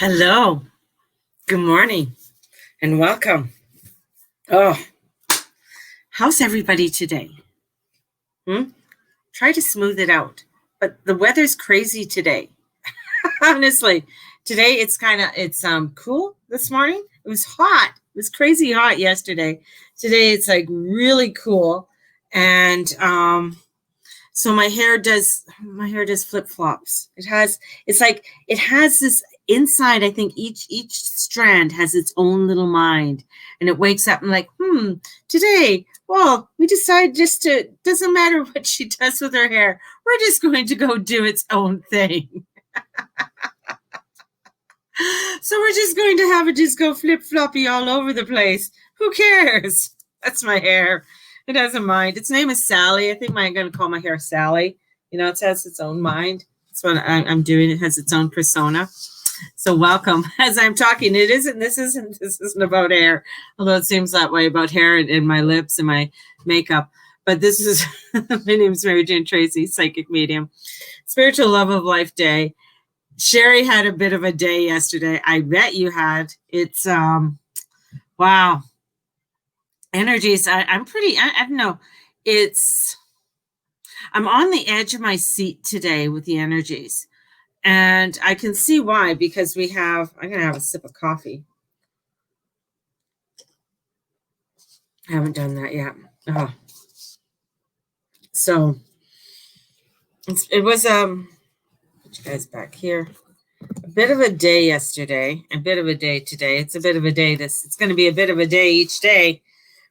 Hello, good morning, and welcome. Oh, how's everybody today? Try to smooth it out, but the weather's crazy today. Honestly, today it's cool this morning. It was hot. It was crazy hot yesterday. Today it's like really cool, and so my hair does flip-flops. It has this inside. I think each strand has its own little mind, and it wakes up and like, today, well, we decide just to, doesn't matter what she does with her hair, we're just going to go do its own thing. So we're just going to have it just go flip-floppy all over the place. Who cares? That's my hair. It doesn't mind. Its name is Sally. I think I'm going to call my hair Sally. It has its own mind. That's what I'm doing. It has its own persona. So welcome. As I'm talking, this isn't about hair, although it seems that way about hair and my lips and my makeup. But this is, my name is Mary Jane Tracy, psychic medium, spiritual love of life day. Sherry had a bit of a day yesterday. I bet you had. It's, wow. Energies. I don't know. I'm on the edge of my seat today with the energies. And I can see why, because I'm going to have a sip of coffee. I haven't done that yet. Oh. So it was, put you guys back here. A bit of a day yesterday, a bit of a day today. It's a bit of a day. It's going to be a bit of a day each day,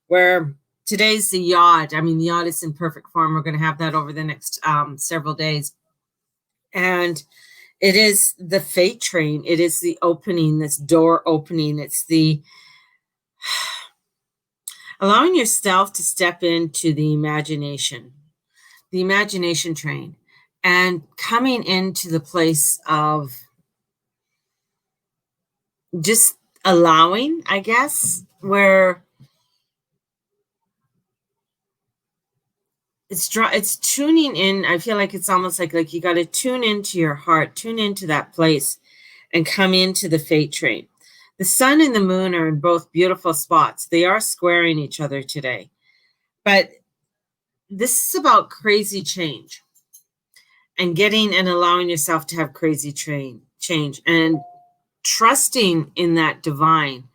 where today's the yod. I mean, the yod is in perfect form. We're going to have that over the next several days. And it is the fate train. It is the opening, this door opening. It's the allowing yourself to step into the imagination train, and coming into the place of just allowing, I guess, where it's tuning in. I feel like it's almost like you got to tune into your heart, tune into that place, and come into the fate train. The sun and the moon are in both beautiful spots. They are squaring each other today. But this is about crazy change and getting and allowing yourself to have crazy change and trusting in that divine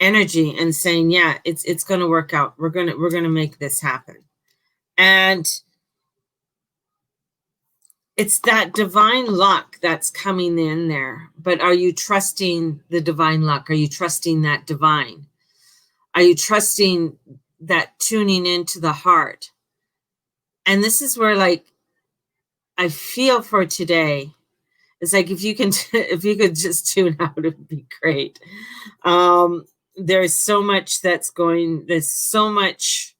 energy and saying, yeah, it's going to work out. We're going to make this happen. And it's that divine luck that's coming in there. But are you trusting the divine luck? Are you trusting that divine? Are you trusting that tuning into the heart? And this is where, like, I feel for today, it's like if you could just tune out, it would be great. There's so much there's so much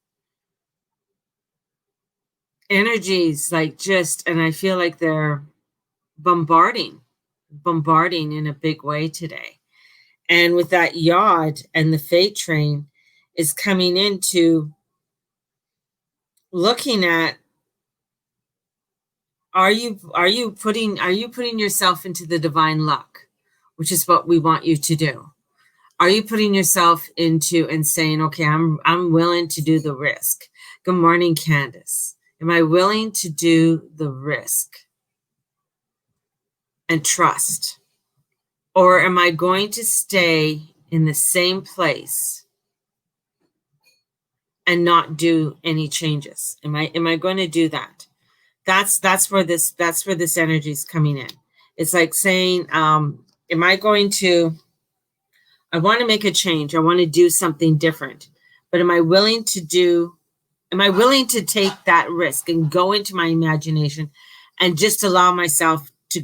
energies, and I feel like they're bombarding in a big way today. And with that yod and the fate train is coming into looking at, are you putting yourself into the divine luck, which is what we want you to do? Are you putting yourself into and saying, okay, I'm willing to do the risk? Good morning, Candace. Am I willing to do the risk and trust? Or am I going to stay in the same place and not do any changes? Am I going to do that? That's where this energy is coming in. It's like saying, am I going to, I want to make a change. I want to do something different, but am I willing to take that risk and go into my imagination and just allow myself to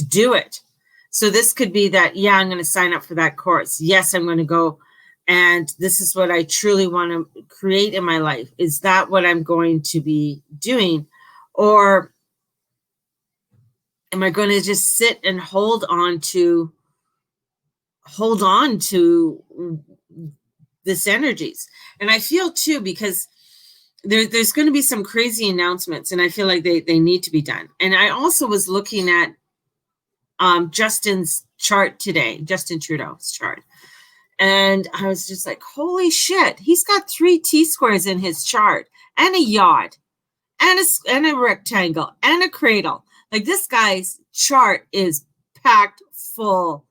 do it? So this could be that, yeah, I'm going to sign up for that course. Yes, I'm going to go. And this is what I truly want to create in my life. Is that what I'm going to be doing? Or am I going to just sit and hold on to this energies? And I feel too, because there's going to be some crazy announcements, and I feel like they need to be done. And I also was looking at Justin's chart today, Justin Trudeau's chart. And I was just like, holy shit, he's got 3 T-squares in his chart, and a yod, and a rectangle, and a cradle. Like, this guy's chart is packed full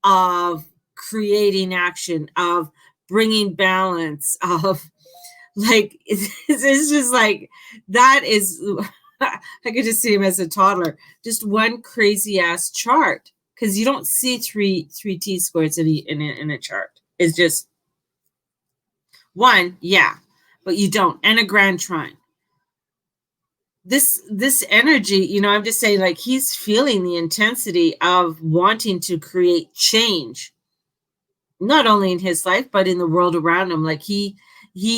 of creating action, of bringing balance, of like, it's just like, that is, I could just see him as a toddler, just one crazy ass chart. Because you don't see three T-squares in a chart. It's just one, yeah, but you don't. And a grand trine. This energy, you know, I'm just saying, like, he's feeling the intensity of wanting to create change, not only in his life, but in the world around him. Like, he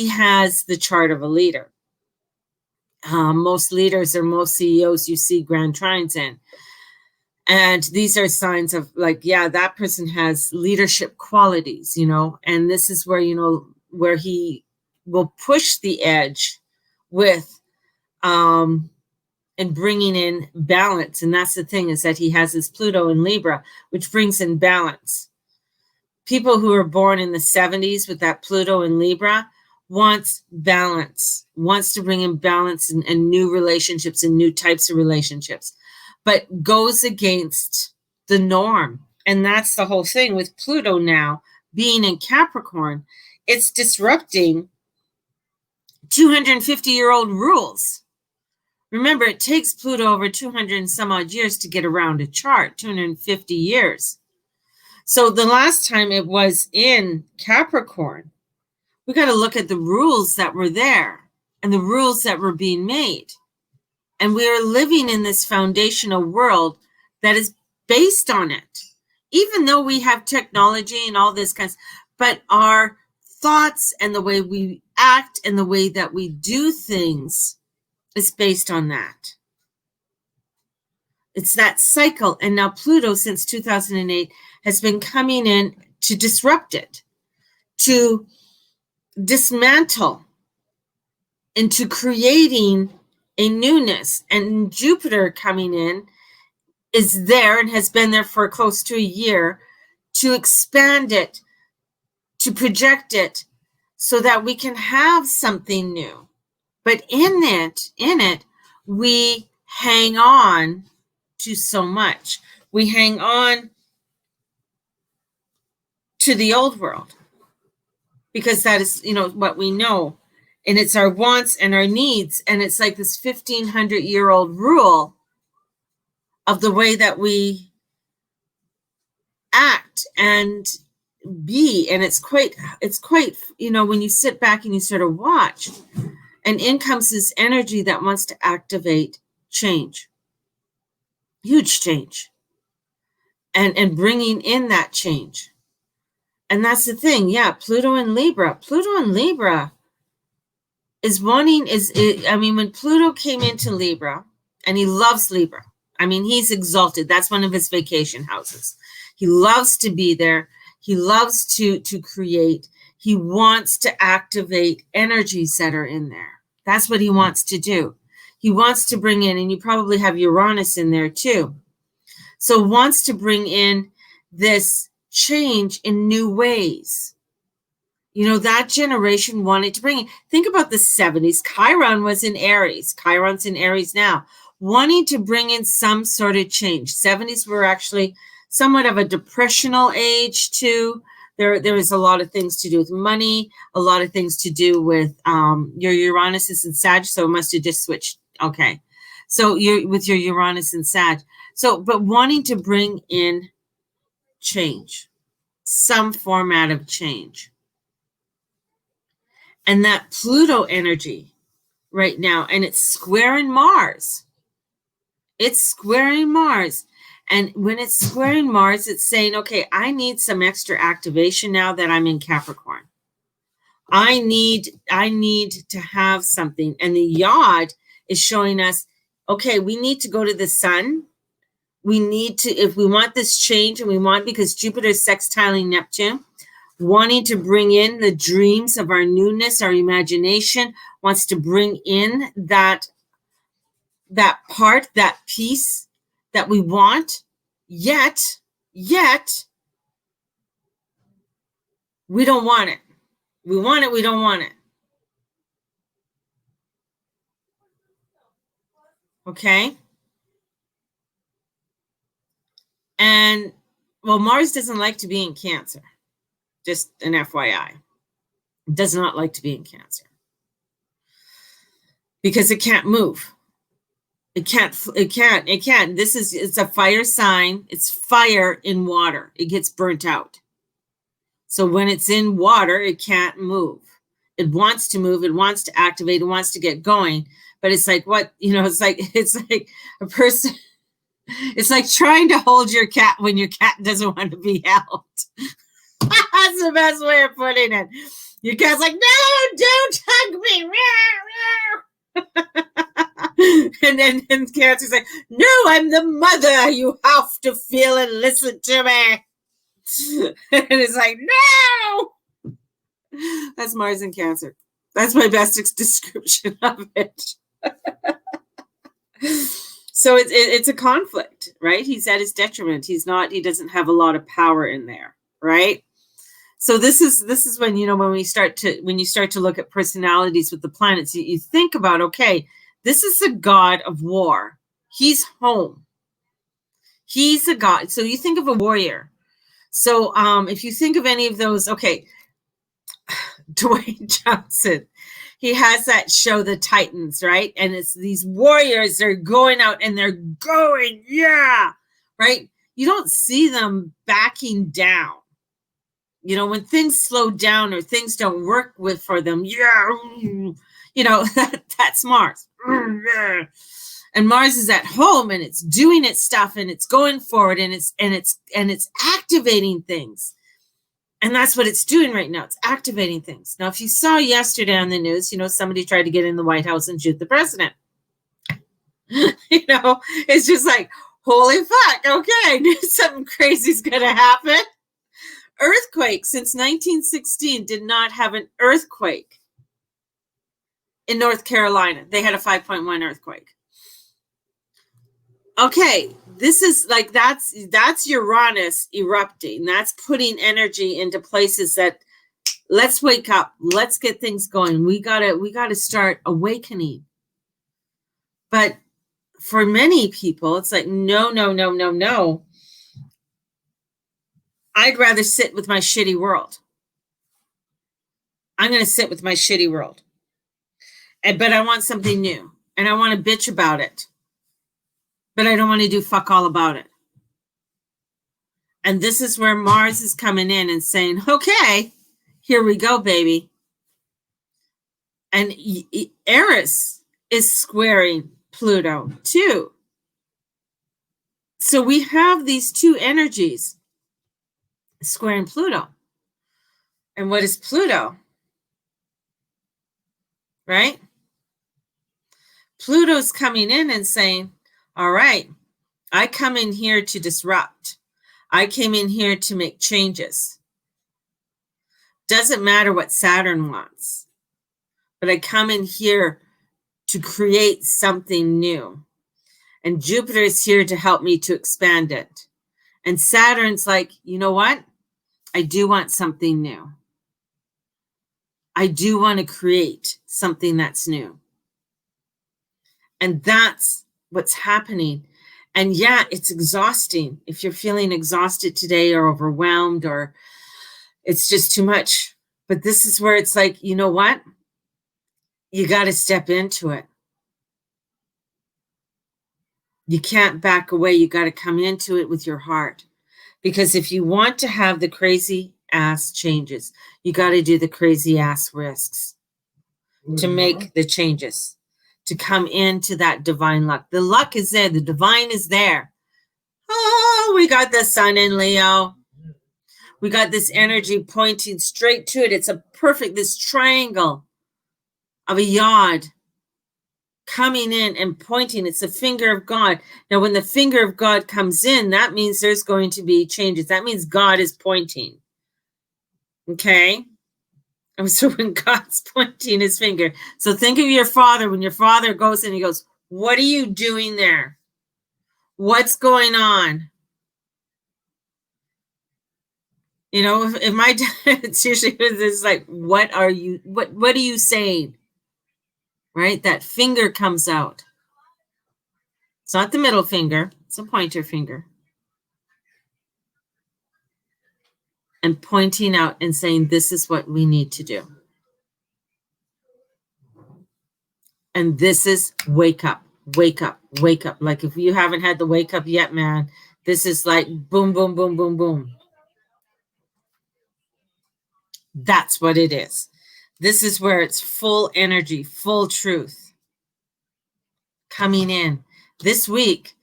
has the chart of a leader. Most leaders or most CEOs you see grand trines in. And these are signs of, like, yeah, that person has leadership qualities, you know, and this is where, you know, where he will push the edge with, and bringing in balance. And that's the thing, is that he has his Pluto in Libra, which brings in balance. People who are born in the 70s with that Pluto in Libra wants balance, wants to bring in balance and new relationships and new types of relationships, but goes against the norm. And that's the whole thing with Pluto now being in Capricorn. It's disrupting 250-year-old rules. Remember, it takes Pluto over 200 and some odd years to get around a chart, 250 years. So the last time it was in Capricorn, we got to look at the rules that were there and the rules that were being made. And we are living in this foundational world that is based on it, even though we have technology and all this kind of, but our thoughts and the way we act and the way that we do things is based on that. It's that cycle. And now Pluto, since 2008, has been coming in to disrupt it, to dismantle, into creating a newness. And Jupiter coming in is there and has been there for close to a year to expand it, to project it, so that we can have something new. But in it, we hang on to so much. We hang on to the old world because that is, you know, what we know. And it's our wants and our needs. And it's like this 1,500-year-old rule of the way that we act and be. And it's quite, you know, when you sit back and you sort of watch, and in comes this energy that wants to activate change, huge change, and bringing in that change. And that's the thing. Yeah, Pluto in Libra is wanting, I mean, when Pluto came into Libra, and he loves Libra. I mean, he's exalted. That's one of his vacation houses. He loves to be there. He loves to create. He wants to activate energies that are in there. That's what he wants to do. He wants to bring in, and you probably have Uranus in there too. So wants to bring in this change in new ways. You know, that generation wanted to bring in, think about the 70s. Chiron was in Aries. Chiron's in Aries now, wanting to bring in some sort of change. 70s were actually somewhat of a depressional age too. There was a lot of things to do with money, a lot of things to do with your Uranus is in Sag, so it must have just switched. Okay. So you're with your Uranus and Sag. So, but wanting to bring in change, some format of change. And that Pluto energy right now, and it's squaring Mars. It's squaring Mars. And when it's squaring Mars, it's saying, okay, I need some extra activation now that I'm in Capricorn. I need to have something. And the yod is showing us, okay, we need to go to the sun. We need to, if we want this change, and we want, because Jupiter is sextiling Neptune, wanting to bring in the dreams of our newness, our imagination, wants to bring in that part, that piece that we want, yet Yet, we don't want it. We want it, we don't want it. Okay? And, well, Mars doesn't like to be in Cancer. Just an FYI. It does not like to be in Cancer. Because it can't move. It can't. It's a fire sign. It's fire in water. It gets burnt out. So when it's in water, it can't move. It wants to move. It wants to activate. It wants to get going. But it's like what, it's like a person, it's like trying to hold your cat when your cat doesn't want to be held. That's the best way of putting it. Your cat's like, no, don't hug me. And then Cancer's like, no, I'm the mother. You have to feel and listen to me. And it's like, no. That's Mars in Cancer. That's my best description of it. So it's a conflict, right? He's at his detriment. He doesn't have a lot of power in there, right? So this is when, when you start to look at personalities with the planets, you think about, okay, this is a god of war. He's home. He's a god. So you think of a warrior. So if you think of any of those, okay, Dwayne Johnson, he has that show, The Titans, right? And it's these warriors, they're going out and they're going, yeah, right? You don't see them backing down. When things slow down or things don't work for them, that's Mars. And Mars is at home and it's doing its stuff and it's going forward and it's activating things. And that's what it's doing right now. It's activating things. Now, if you saw yesterday on the news, somebody tried to get in the White House and shoot the president. It's just like, holy fuck, okay, I knew something crazy is going to happen. Earthquake since 1916 did not have an earthquake in North Carolina. They had a 5.1 earthquake. Okay, this is like, that's Uranus erupting. That's putting energy into places that, let's wake up. Let's get things going. We gotta start awakening. But for many people, it's like, no. I'd rather sit with my shitty world. I'm going to sit with my shitty world. But I want something new. And I want to bitch about it. But I don't want to do fuck all about it. And this is where Mars is coming in and saying, okay, here we go, baby. And Aries is squaring Pluto too. So we have these two energies squaring Pluto. And what is Pluto? Right? Pluto's coming in and saying, all right, I come in here to disrupt. I came in here to make changes. Doesn't matter what Saturn wants, but I come in here to create something new. And Jupiter is here to help me to expand it. And Saturn's like, you know what? I do want something new. I do want to create something that's new. And that's what's happening. And yeah, it's exhausting. If you're feeling exhausted today or overwhelmed or it's just too much. But this is where it's like, you know what? You got to step into it. You can't back away. You got to come into it with your heart. Because if you want to have the crazy ass changes, you got to do the crazy ass risks to make the changes, to come into that divine luck. The luck is there. The divine is there. Oh, we got the sun in Leo. We got this energy pointing straight to it. It's a perfect, this triangle of a yod coming in and pointing. It's the finger of God. Now, when the finger of God comes in, that means there's going to be changes. That means God is pointing. Okay? And so when God's pointing his finger. So think of your father. When your father goes in, he goes, what are you doing there? What's going on? You know, if my dad, it's usually it's like, what are you saying? Right? That finger comes out. It's not the middle finger, it's a pointer finger. And pointing out and saying, this is what we need to do. And this is wake up, wake up, wake up. Like if you haven't had the wake up yet, man, this is like boom, boom, boom, boom, boom. That's what it is. This is where it's full energy, full truth coming in this week.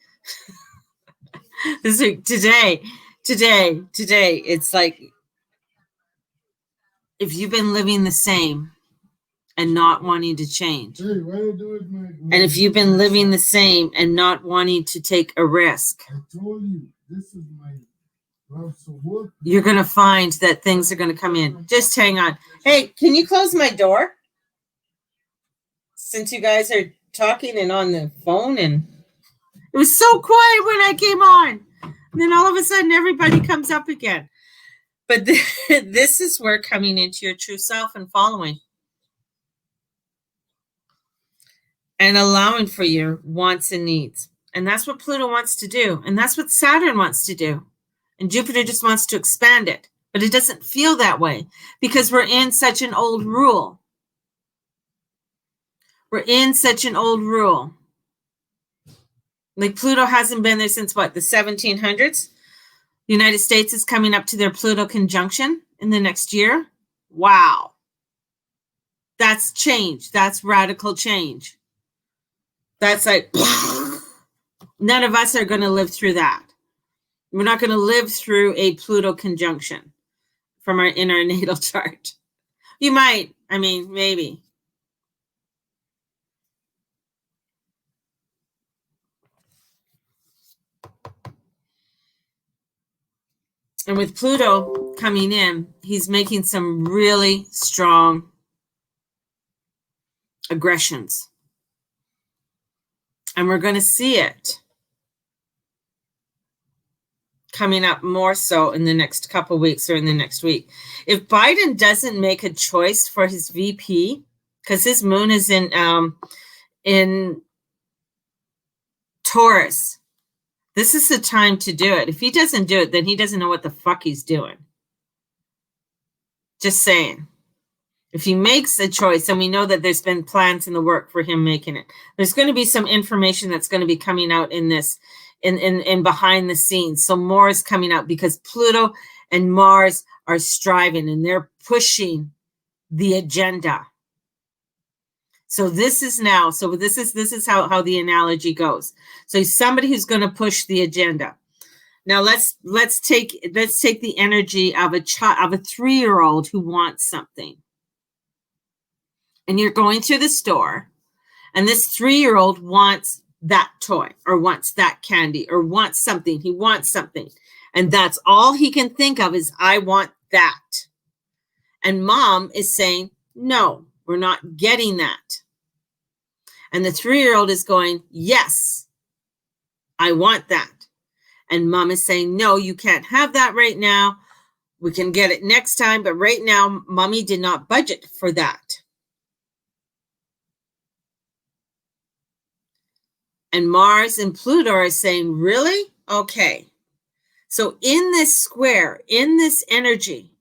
This week, today, it's like if you've been living the same and not wanting to change, and if you've been living the same and not wanting to take a risk, I told you, this is my you're going to find that things are going to come in. Just hang on. Hey, can you close my door? Since you guys are talking and on the phone, and it was so quiet when I came on. And then all of a sudden, everybody comes up again. But this is where coming into your true self and following. And allowing for your wants and needs. And that's what Pluto wants to do. And that's what Saturn wants to do. And Jupiter just wants to expand it. But it doesn't feel that way because we're in such an old rule. We're in such an old rule. Like Pluto hasn't been there since what, the 1700s? The United States is coming up to their Pluto conjunction in the next year. Wow. That's change. That's radical change. That's like, none of us are going to live through that. We're not going to live through a Pluto conjunction in our natal chart. You might, I mean, maybe. And with Pluto coming in, he's making some really strong aggressions. And we're going to see it coming up more so in the next couple of weeks or in the next week. If Biden doesn't make a choice for his VP, because his moon is in Taurus, this is the time to do it. If he doesn't do it, then he doesn't know what the fuck he's doing. Just saying. If he makes a choice, and we know that there's been plans in the work for him making it, there's going to be some information that's going to be coming out in this, in behind the scenes. So more is coming out because Pluto and Mars are striving and they're pushing the agenda. So this is now. So this is how the analogy goes. So he's somebody who's going to push the agenda. Now let's take the energy of a 3-year-old who wants something. And you're going through the store, and this 3-year-old wants that toy or wants that candy or wants something. He wants something. And that's all he can think of is, I want that. And mom is saying, no, we're not getting that. And the 3-year-old is going, yes, I want that. And mom is saying, no, you can't have that right now. We can get it next time. But right now, mommy did not budget for that. And Mars and Pluto are saying, really? Okay. So in this square, in this energy,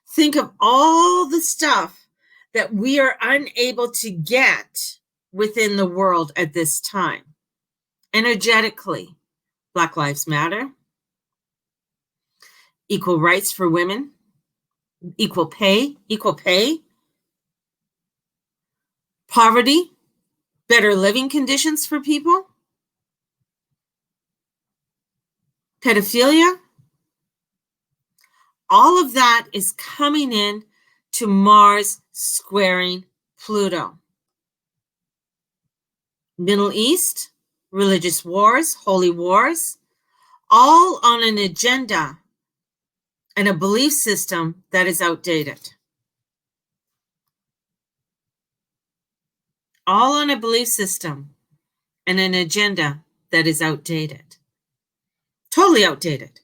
think of all the stuff that we are unable to get within the world at this time. Energetically, Black Lives Matter, equal rights for women, equal pay, poverty, better living conditions for people, pedophilia. All of that is coming in to Mars squaring Pluto. Middle East, religious wars, holy wars, all on an agenda and a belief system that is outdated. All on a belief system and an agenda that is outdated. Totally outdated.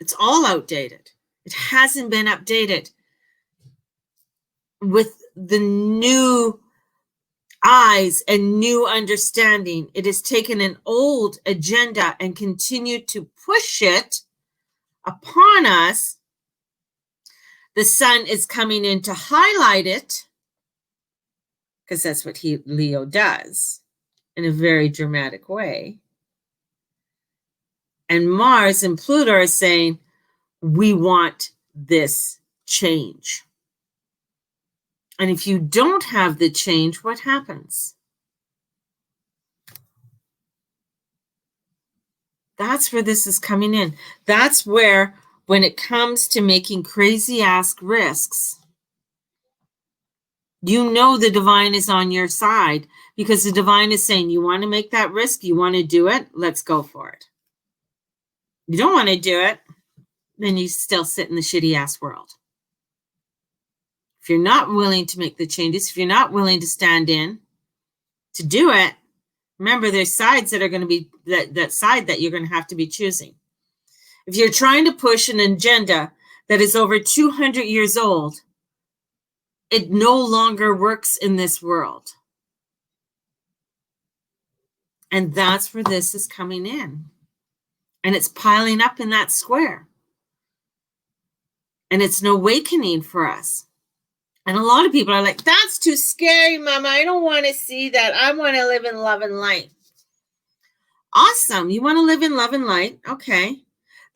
It's all outdated. It hasn't been updated with the new eyes and new understanding. It has taken an old agenda and continued to push it upon us. The sun is coming in to highlight it, because that's what Leo does in a very dramatic way. And Mars and Pluto are saying, we want this change. And if you don't have the change, what happens? That's where this is coming in. That's where, when it comes to making crazy ass risks, you know the divine is on your side, because the divine is saying, you want to make that risk? You want to do it? Let's go for it. You don't want to do it, then you still sit in the shitty ass world. If you're not willing to make the changes, if you're not willing to stand in to do it, remember there's sides that are going to be that side that you're going to have to be choosing. If you're trying to push an agenda that is over 200 years old, it no longer works in this world. And that's where this is coming in. And it's piling up in that square. And it's an awakening for us. And a lot of people are like, that's too scary, Mama. I don't want to see that. I want to live in love and light. Awesome. You want to live in love and light? Okay.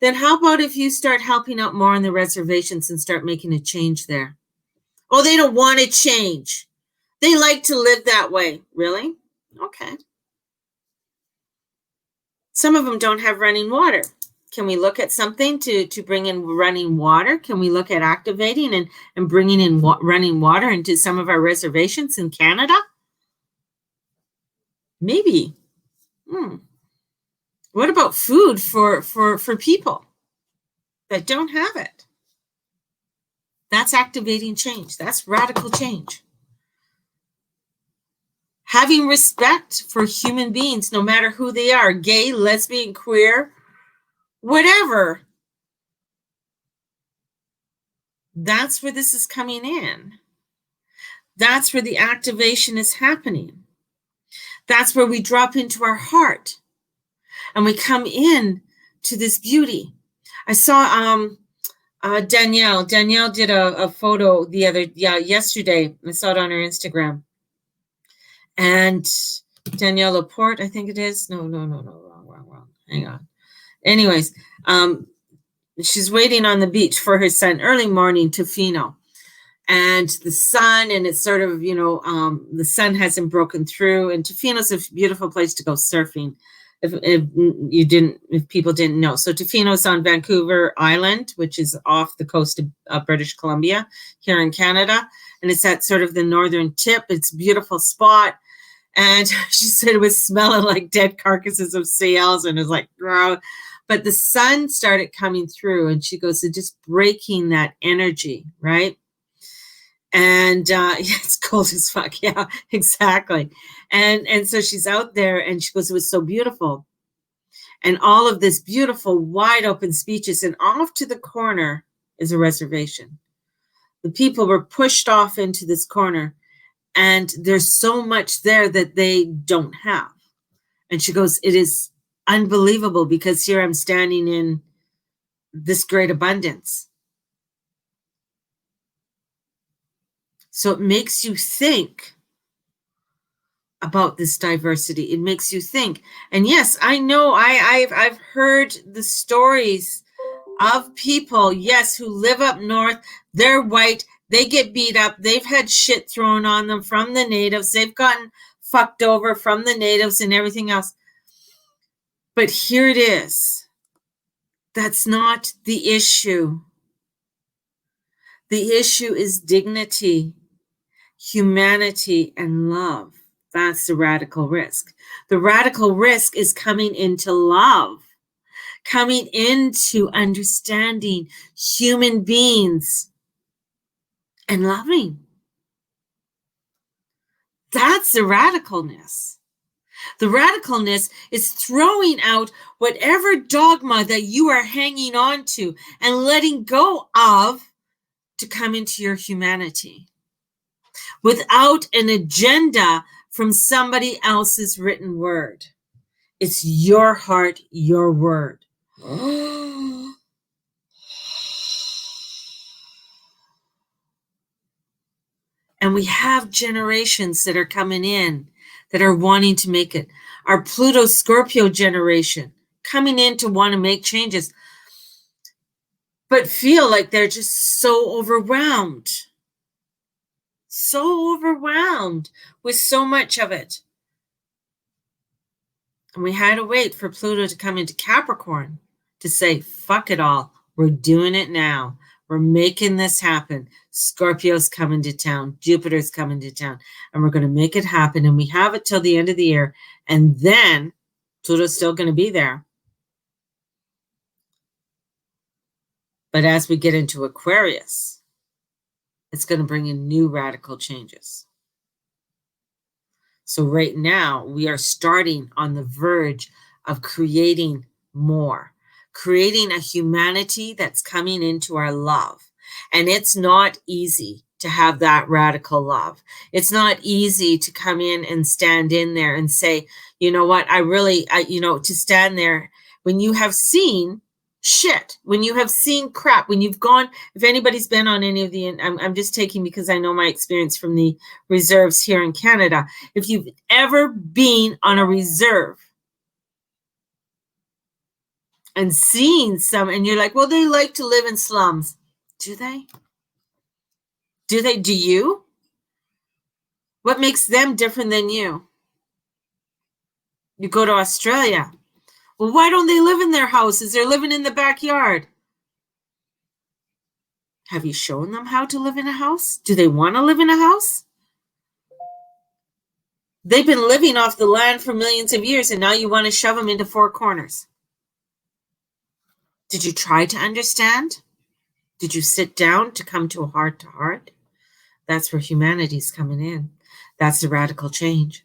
Then how about if you start helping out more on the reservations and start making a change there? Oh, they don't want to change. They like to live that way. Really? Okay. Some of them don't have running water. Can we look at something to bring in running water? Can we look at activating and bringing in running water into some of our reservations in Canada? Maybe. What about food for people that don't have it? That's activating change. That's radical change. Having respect for human beings, no matter who they are, gay, lesbian, queer, whatever. That's where this is coming in. That's where the activation is happening. That's where we drop into our heart and we come in to this beauty. I saw Danielle. Danielle did a photo yesterday. I saw it on her Instagram. And Danielle Laporte, I think it is. No, wrong. Hang on. Anyways, she's waiting on the beach for her son, early morning, Tofino. And the sun, and it's sort of, the sun hasn't broken through. And Tofino's a beautiful place to go surfing, if people didn't know. So Tofino's on Vancouver Island, which is off the coast of British Columbia here in Canada. And it's at sort of the northern tip. It's a beautiful spot. And she said it was smelling like dead carcasses of seals, and it was like, gross. But the sun started coming through, and she goes, it's just breaking that energy, right? And it's cold as fuck. Yeah, exactly. And so she's out there, and she goes, it was so beautiful. And all of this beautiful, wide open speeches, and off to the corner is a reservation. The people were pushed off into this corner, and there's so much there that they don't have. And she goes, it is unbelievable, because here I'm standing in this great abundance. So it makes you think about this diversity. It makes you think. And yes, I know I've heard the stories of people, yes, who live up north. They're white. They get beat up. They've had shit thrown on them from the natives. They've gotten fucked over from the natives and everything else. But here it is. That's not the issue. The issue is dignity, humanity, and love. That's the radical risk. The radical risk is coming into love, coming into understanding human beings and loving. That's the radicalness. The radicalness is throwing out whatever dogma that you are hanging on to and letting go of to come into your humanity without an agenda from somebody else's written word. It's your heart, your word. And we have generations that are coming in that are wanting to make it. Our Pluto Scorpio generation coming in to want to make changes, but feel like they're just so overwhelmed. So overwhelmed with so much of it. And we had to wait for Pluto to come into Capricorn to say, fuck it all. We're doing it now. We're making this happen. Scorpio's coming to town. Jupiter's coming to town. And we're going to make it happen. And we have it till the end of the year. And then Pluto's still going to be there. But as we get into Aquarius, it's going to bring in new radical changes. So right now, we are starting on the verge of creating more, creating a humanity that's coming into our love. And it's not easy to have that radical love. It's not easy to come in and stand in there and say, you know what, to stand there when you have seen shit, when you have seen crap, when you've gone, if anybody's been on any of the, I'm just taking because I know my experience from the reserves here in Canada. If you've ever been on a reserve and seen some, and you're like, well, they like to live in slums. Do they? Do they? Do you? What makes them different than you? You go to Australia. Well, why don't they live in their houses? They're living in the backyard. Have you shown them how to live in a house? Do they want to live in a house? They've been living off the land for millions of years, and now you want to shove them into four corners. Did you try to understand? Did you sit down to come to a heart-to-heart? That's where humanity's coming in. That's the radical change.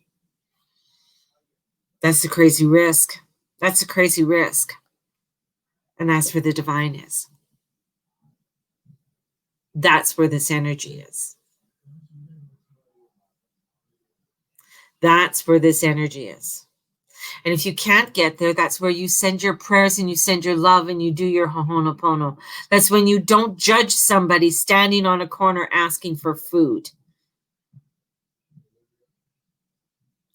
That's the crazy risk. That's a crazy risk. And that's where the divine is. That's where this energy is. That's where this energy is. And if you can't get there, that's where you send your prayers and you send your love and you do your ho'oponopono. That's when you don't judge somebody standing on a corner asking for food.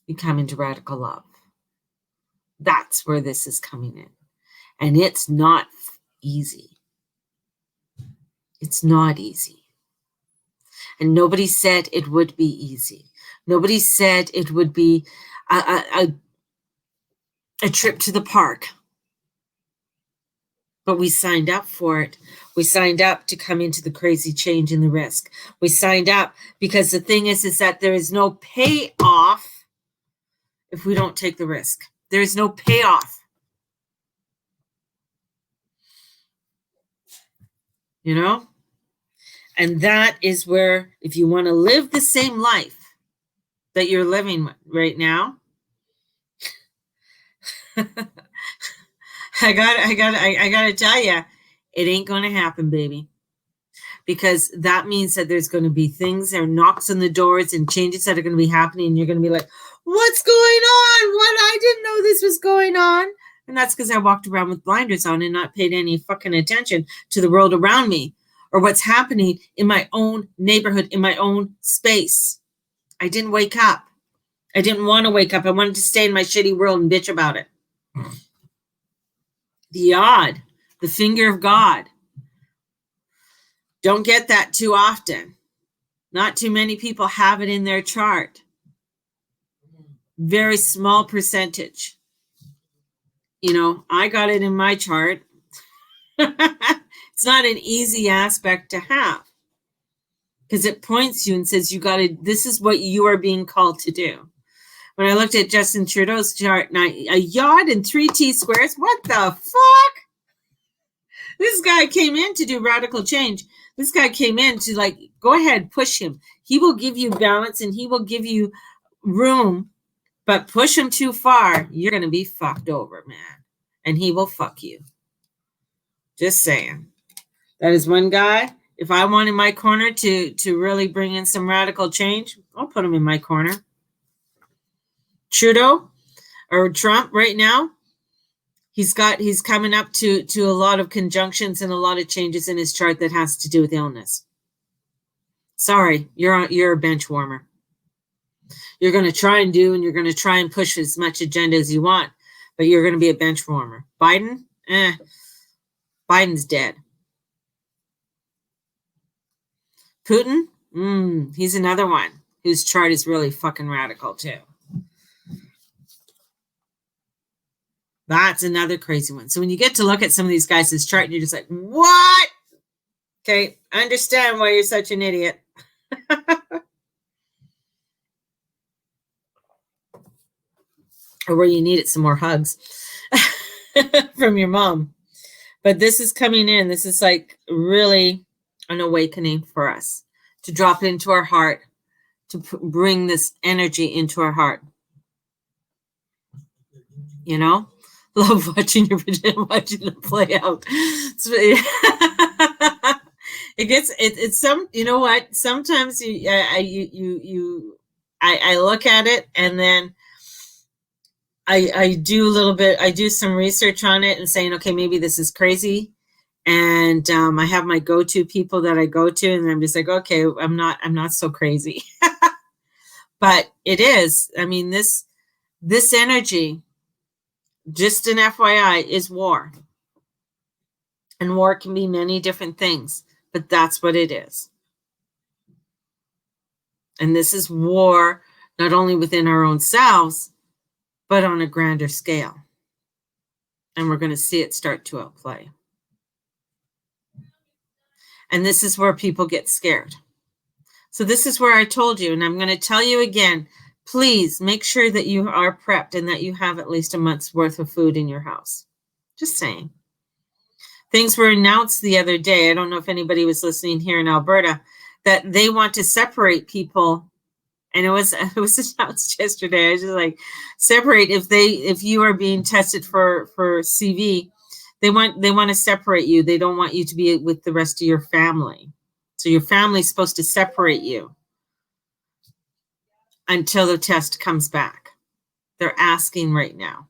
You come into radical love. That's where this is coming in. And it's not easy. It's not easy. And nobody said it would be easy. Nobody said it would be a trip to the park. But we signed up for it. We signed up to come into the crazy change and the risk. We signed up because the thing is that there is no payoff if we don't take the risk. There is no payoff. You know? And that is where, if you want to live the same life that you're living right now, I gotta tell you, it ain't going to happen, baby. Because that means that there's going to be things, there are knocks on the doors and changes that are going to be happening. And you're going to be like, what's going on? What? I didn't know this was going on. And that's because I walked around with blinders on and not paid any fucking attention to the world around me or what's happening in my own neighborhood, in my own space. I didn't wake up. I didn't want to wake up. I wanted to stay in my shitty world and bitch about it. The Yod, the finger of God. Don't get that too often. Not too many people have it in their chart. Very small percentage. You know, I got it in my chart. It's not an easy aspect to have because it points you and says, this is what you are being called to do. When I looked at Justin Trudeau's chart, a Yod and 3 T-squares, what the fuck? This guy came in to do radical change. This guy came in to go ahead, push him. He will give you balance and he will give you room But push him too far, you're going to be fucked over, man. And he will fuck you. Just saying. That is one guy. If I want in my corner to really bring in some radical change, I'll put him in my corner. Trudeau or Trump right now, he's coming up to a lot of conjunctions and a lot of changes in his chart that has to do with illness. Sorry, you're a bench warmer. You're going to try and do, and you're going to try and push as much agenda as you want, but you're going to be a bench warmer. Biden, Biden's dead. Putin, he's another one whose chart is really fucking radical too. That's another crazy one. So when you get to look at some of these guys' chart, you're just like, what? Okay, I understand why you're such an idiot. Or where you needed some more hugs from your mom. But this is coming in. This is like really an awakening for us to drop it into our heart, to bring this energy into our heart. You know, love watching them play out. It's some, you know what? Sometimes I look at it and then I do some research on it and saying, okay, maybe this is crazy. And I have my go-to people that I go to, and I'm just like, okay, I'm not so crazy. But it is. I mean, this energy, just an FYI, is war. And war can be many different things, but that's what it is. And this is war, not only within our own selves, but on a grander scale. And we're going to see it start to outplay. And this is where people get scared. So this is where I told you, and I'm going to tell you again, please make sure that you are prepped and that you have at least a month's worth of food in your house. Just saying. Things were announced the other day. I don't know if anybody was listening here in Alberta, that they want to separate people. And it was announced yesterday. I was just like, separate if you are being tested for CV, they want to separate you. They don't want you to be with the rest of your family. So your family's supposed to separate you until the test comes back. They're asking right now.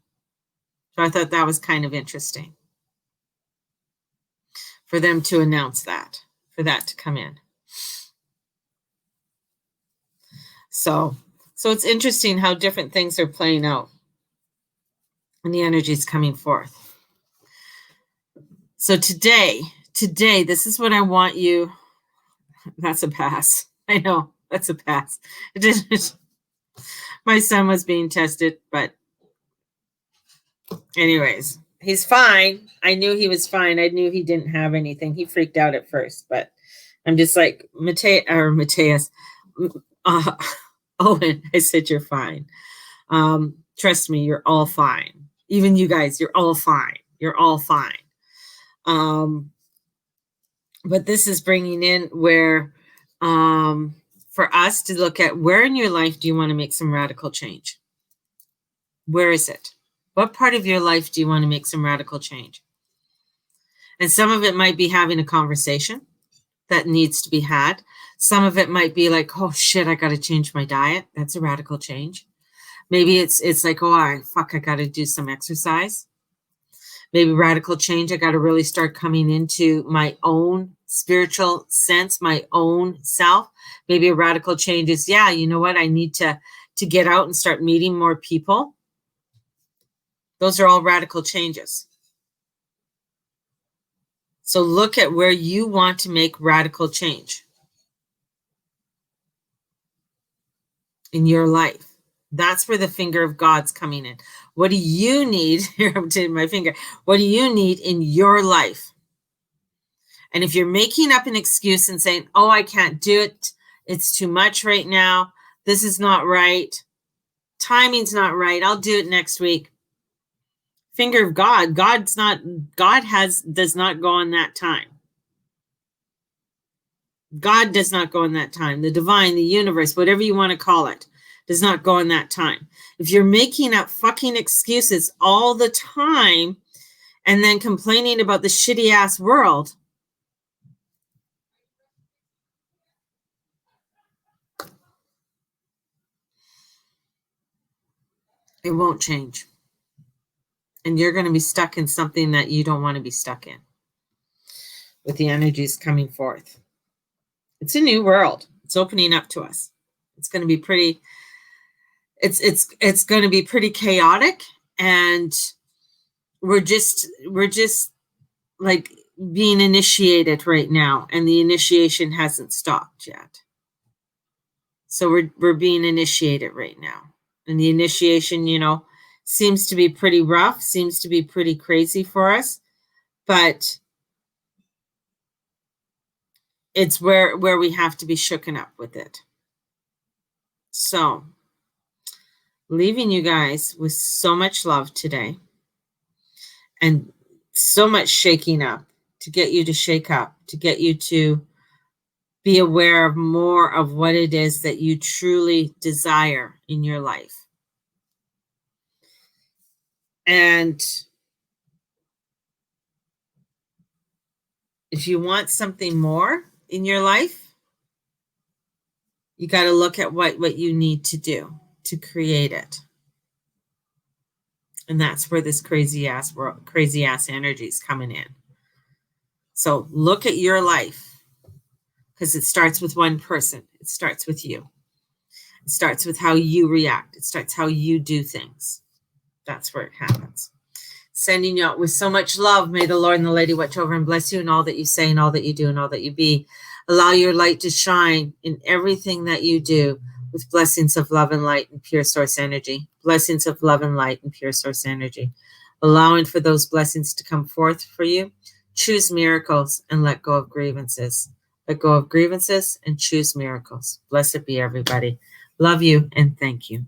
So I thought that was kind of interesting for them to announce that, for that to come in. So it's interesting how different things are playing out and the energy is coming forth. So today, this is what I want you. That's a pass. I know, that's a pass. It didn't. My son was being tested, but anyways, he's fine. I knew he was fine. I knew he didn't have anything. He freaked out at first, but I'm just like, Mateus, Owen, I said, you're fine. Trust me, you're all fine. Even you guys, you're all fine. You're all fine. But this is bringing in where, for us to look at where in your life do you want to make some radical change? Where is it? What part of your life do you want to make some radical change? And some of it might be having a conversation that needs to be had. Some of it might be like, oh shit, I got to change my diet. That's a radical change. Maybe it's like, oh, I got to do some exercise. Maybe radical change, I got to really start coming into my own spiritual sense, my own self. Maybe a radical change is, yeah, you know what? I need to get out and start meeting more people. Those are all radical changes. So look at where you want to make radical change in your life. That's where the finger of God's coming in. What do you need? Here, I'm taking my finger. What do you need in your life? And if you're making up an excuse and saying, oh, I can't do it. It's too much right now. This is not right. Timing's not right. I'll do it next week. Finger of God. does not go on that time. God does not go in that time. The divine, the universe, whatever you want to call it. does not go in that time. If you're making up fucking excuses all the time and then complaining about the shitty ass world, it won't change. And you're going to be stuck in something that you don't want to be stuck in with the energies coming forth. It's a new world. It's opening up to us. It's going to be pretty, it's going to be pretty chaotic, and we're just like being initiated right now, and the initiation hasn't stopped yet. So we're being initiated right now. And the initiation, you know, seems to be pretty rough, seems to be pretty crazy for us, but it's where we have to be shooken up with it. So, leaving you guys with so much love today and so much shaking up to get you to shake up, to get you to be aware of more of what it is that you truly desire in your life. And if you want something more in your life, you got to look at what you need to do to create it. And that's where this crazy ass energy is coming in. So look at your life, because it starts with one person. It starts with you. It starts with how you react. It starts how you do things. That's where it happens. Sending you out with so much love. May the Lord and the Lady watch over and bless you in all that you say and all that you do and all that you be. Allow your light to shine in everything that you do, with blessings of love and light and pure source energy. Blessings of love and light and pure source energy. Allowing for those blessings to come forth for you. Choose miracles and let go of grievances. Let go of grievances and choose miracles. Blessed be everybody. Love you and thank you.